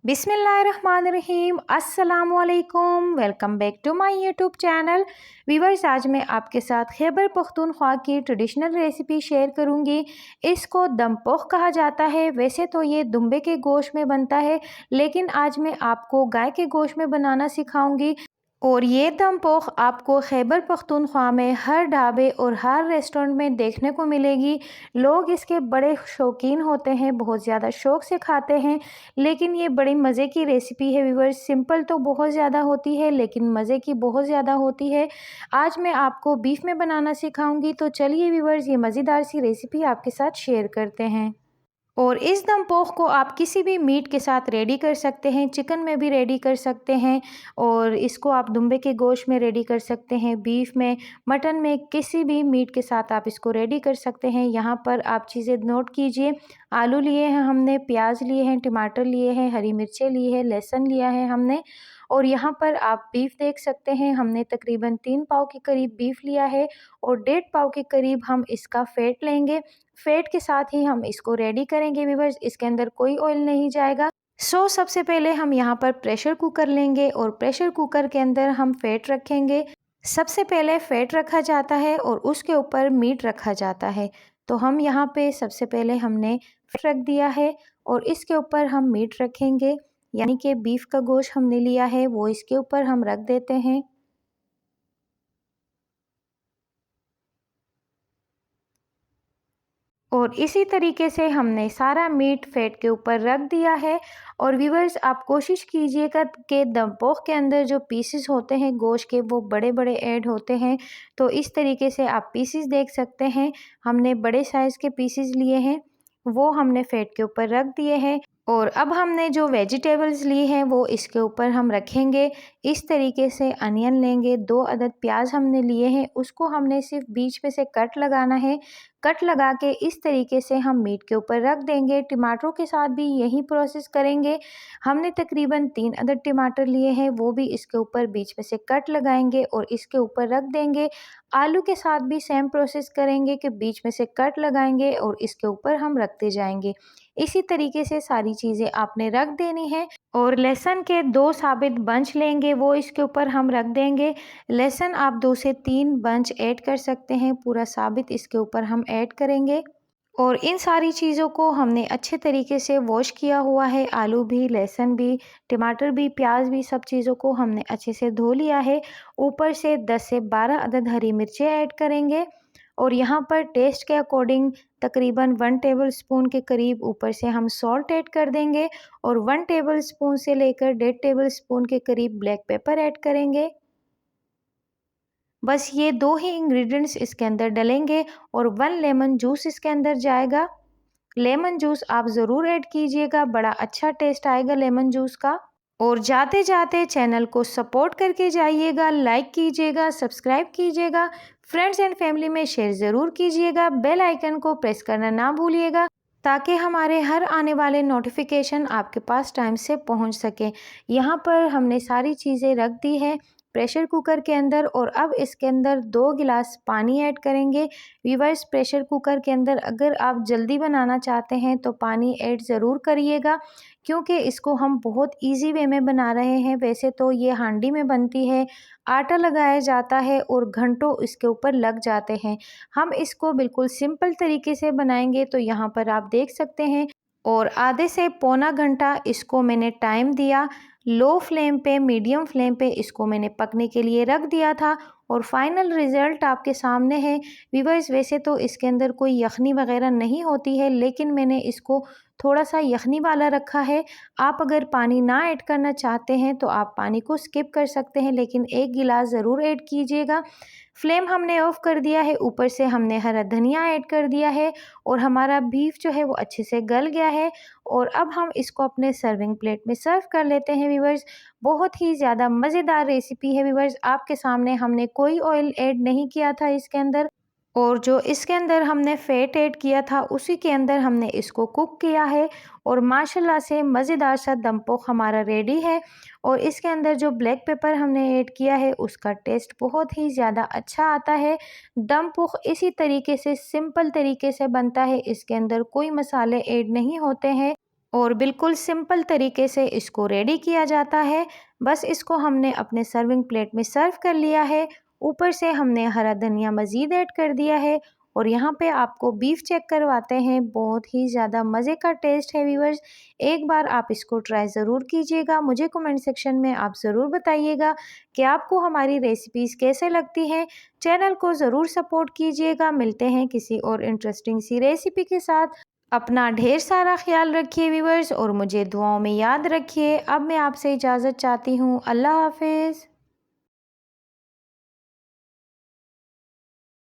बिस्मिल्लाहिर्रहमानिर्रहीम अस्सलामुअलैकुम। Welcome back to my YouTube channel. Viewers, आज मैं आपके साथ खैबर पख्तूनख्वा की ट्रेडिशनल रेसिपी शेयर करूंगी। इसको दम पोख कहा जाता है। वैसे तो ये दुम्बे के गोश्त में बनता है, लेकिन आज मैं आपको गाय के गोश्त में बनाना सिखाऊंगी। और ये दम पोख आपको खैबर पख्तूनख्वा में हर ढाबे और हर रेस्टोरेंट में देखने को मिलेगी। लोग इसके बड़े शौकीन होते हैं, बहुत ज़्यादा शौक़ से खाते हैं। लेकिन ये बड़ी मज़े की रेसिपी है व्यूअर्स। सिंपल तो बहुत ज़्यादा होती है, लेकिन मज़े की बहुत ज़्यादा होती है। आज मैं आपको बीफ में बनाना सिखाऊंगी। तो चलिए व्यूअर्स, ये मज़ेदार सी रेसिपी आपके साथ शेयर करते हैं। और इस दम पोख को आप किसी भी मीट के साथ रेडी कर सकते हैं, चिकन में भी रेडी कर सकते हैं, और इसको आप दुम्बे के गोश्त में रेडी कर सकते हैं, बीफ में, मटन में, किसी भी मीट के साथ आप इसको रेडी कर सकते हैं। यहाँ पर आप चीज़ें नोट कीजिए। आलू लिए हैं हमने, प्याज लिए हैं, टमाटर लिए हैं, हरी मिर्चें ली है, लहसुन लिया है हमने। और यहाँ पर आप बीफ देख सकते हैं, हमने तकरीबन 3 पाव के करीब बीफ लिया है और 1.5 पाव के करीब हम इसका फ़ैट लेंगे। फ़ैट के साथ ही हम इसको रेडी करेंगे व्यूअर्स। इसके अंदर कोई ऑयल नहीं जाएगा। सबसे पहले हम यहाँ पर प्रेशर कुकर लेंगे और प्रेशर कुकर के अंदर हम फ़ैट रखेंगे। सबसे पहले फ़ैट रखा जाता है और उसके ऊपर मीट रखा जाता है। तो हम यहाँ पे सबसे पहले हमने फ़ैट रख दिया है और इसके ऊपर हम मीट रखेंगे, यानी कि बीफ का गोश्त हमने लिया है वो इसके ऊपर हम रख देते हैं। और इसी तरीके से हमने सारा मीट फ़ैट के ऊपर रख दिया है। और व्यूअर्स, आप कोशिश कीजिएगा कि दम पोख के अंदर जो पीसेस होते हैं गोश्त के, वो बड़े बड़े ऐड होते हैं। तो इस तरीके से आप पीसेस देख सकते हैं। हमने बड़े साइज़ के पीसेस लिए हैं, वो हमने फ़ैट के ऊपर रख दिए हैं। और अब हमने जो वेजिटेबल्स ली हैं वो इसके ऊपर हम रखेंगे। इस तरीके से अनियन लेंगे, 2 अदद प्याज हमने लिए हैं, उसको हमने सिर्फ बीच में से कट लगाना है। कट लगा के इस तरीके से हम मीट के ऊपर रख देंगे। टमाटरों के साथ भी यही प्रोसेस करेंगे। हमने तकरीबन 3 अदद टमाटर लिए हैं, वो भी इसके ऊपर बीच में से कट लगाएंगे और इसके ऊपर रख देंगे। आलू के साथ भी सेम प्रोसेस करेंगे कि बीच में से कट लगाएंगे और इसके ऊपर हम रखते जाएंगे। इसी तरीके से सारी चीज़ें आपने रख देनी है। और लहसुन के 2 साबित बंच लेंगे, वो इसके ऊपर हम रख देंगे। लहसुन आप 2 से 3 बंच ऐड कर सकते हैं, पूरा साबित इसके ऊपर हम ऐड करेंगे। और इन सारी चीज़ों को हमने अच्छे तरीके से वॉश किया हुआ है। आलू भी, लहसुन भी, टमाटर भी, प्याज भी, सब चीज़ों को हमने अच्छे से धो लिया है। ऊपर से 10 से 12 अदद हरी मिर्चें ऐड करेंगे। और यहाँ पर टेस्ट के अकॉर्डिंग तकरीबन 1 टेबल स्पून के करीब ऊपर से हम सॉल्ट ऐड कर देंगे। और 1 टेबल स्पून से लेकर 1.5 टेबल स्पून के करीब ब्लैक पेपर ऐड करेंगे। बस ये 2 ही इंग्रेडिएंट्स इसके अंदर डलेंगे और 1 लेमन जूस इसके अंदर जाएगा। लेमन जूस आप ज़रूर ऐड कीजिएगा, बड़ा अच्छा टेस्ट आएगा लेमन जूस का। और जाते जाते चैनल को सपोर्ट करके जाइएगा, लाइक कीजिएगा, सब्सक्राइब कीजिएगा, फ्रेंड्स एंड फैमिली में शेयर ज़रूर कीजिएगा। बेल आइकन को प्रेस करना ना भूलिएगा, ताकि हमारे हर आने वाले नोटिफिकेशन आपके पास टाइम से पहुंच सके। यहाँ पर हमने सारी चीज़ें रख दी है प्रेशर कुकर के अंदर। और अब इसके अंदर 2 गिलास पानी ऐड करेंगे। व्यूअर्स, प्रेशर कुकर के अंदर अगर आप जल्दी बनाना चाहते हैं तो पानी ऐड ज़रूर करिएगा, क्योंकि इसको हम बहुत इजी वे में बना रहे हैं। वैसे तो ये हांडी में बनती है, आटा लगाया जाता है और घंटों इसके ऊपर लग जाते हैं। हम इसको बिल्कुल सिंपल तरीके से बनाएंगे। तो यहाँ पर आप देख सकते हैं, और आधे से पौना घंटा इसको मैंने टाइम दिया। लो फ्लेम पे, मीडियम फ्लेम पे इसको मैंने पकने के लिए रख दिया था। और फाइनल रिज़ल्ट आपके सामने है व्यूअर्स। वैसे तो इसके अंदर कोई यखनी वगैरह नहीं होती है, लेकिन मैंने इसको थोड़ा सा यखनी वाला रखा है। आप अगर पानी ना ऐड करना चाहते हैं तो आप पानी को स्किप कर सकते हैं, लेकिन 1 गिलास ज़रूर ऐड कीजिएगा। फ्लेम हमने ऑफ़ कर दिया है, ऊपर से हमने हरा धनिया ऐड कर दिया है और हमारा बीफ जो है वो अच्छे से गल गया है। और अब हम इसको अपने सर्विंग प्लेट में सर्व कर लेते हैं व्यूअर्स। बहुत ही ज़्यादा मज़ेदार रेसिपी है व्यूअर्स। आपके सामने हमने कोई ऑयल ऐड नहीं किया था इसके अंदर, और जो इसके अंदर हमने फ़ैट ऐड किया था उसी के अंदर हमने इसको कुक किया है। और माशाल्लाह से मज़ेदार सा दम पोख हमारा रेडी है। और इसके अंदर जो ब्लैक पेपर हमने ऐड किया है उसका टेस्ट बहुत ही ज़्यादा अच्छा आता है। दम पोख इसी तरीके से सिंपल तरीके से बनता है, इसके अंदर कोई मसाले ऐड नहीं होते हैं। और बिल्कुल सिंपल तरीके से इसको रेडी किया जाता है। बस इसको हमने अपने सर्विंग प्लेट में सर्व कर लिया है। ऊपर से हमने हरा धनिया मज़ीद ऐड कर दिया है और यहाँ पे आपको बीफ चेक करवाते हैं। बहुत ही ज़्यादा मज़े का टेस्ट है व्यूअर्स, एक बार आप इसको ट्राई ज़रूर कीजिएगा। मुझे कमेंट सेक्शन में आप ज़रूर बताइएगा कि आपको हमारी रेसिपीज़ कैसे लगती हैं। चैनल को ज़रूर सपोर्ट कीजिएगा। मिलते हैं किसी और इंटरेस्टिंग सी रेसिपी के साथ। अपना ढेर सारा ख्याल रखिए व्यूअर्स और मुझे दुआओं में याद रखिए। अब मैं आपसे इजाज़त चाहती हूँ। अल्लाह हाफ़िज़।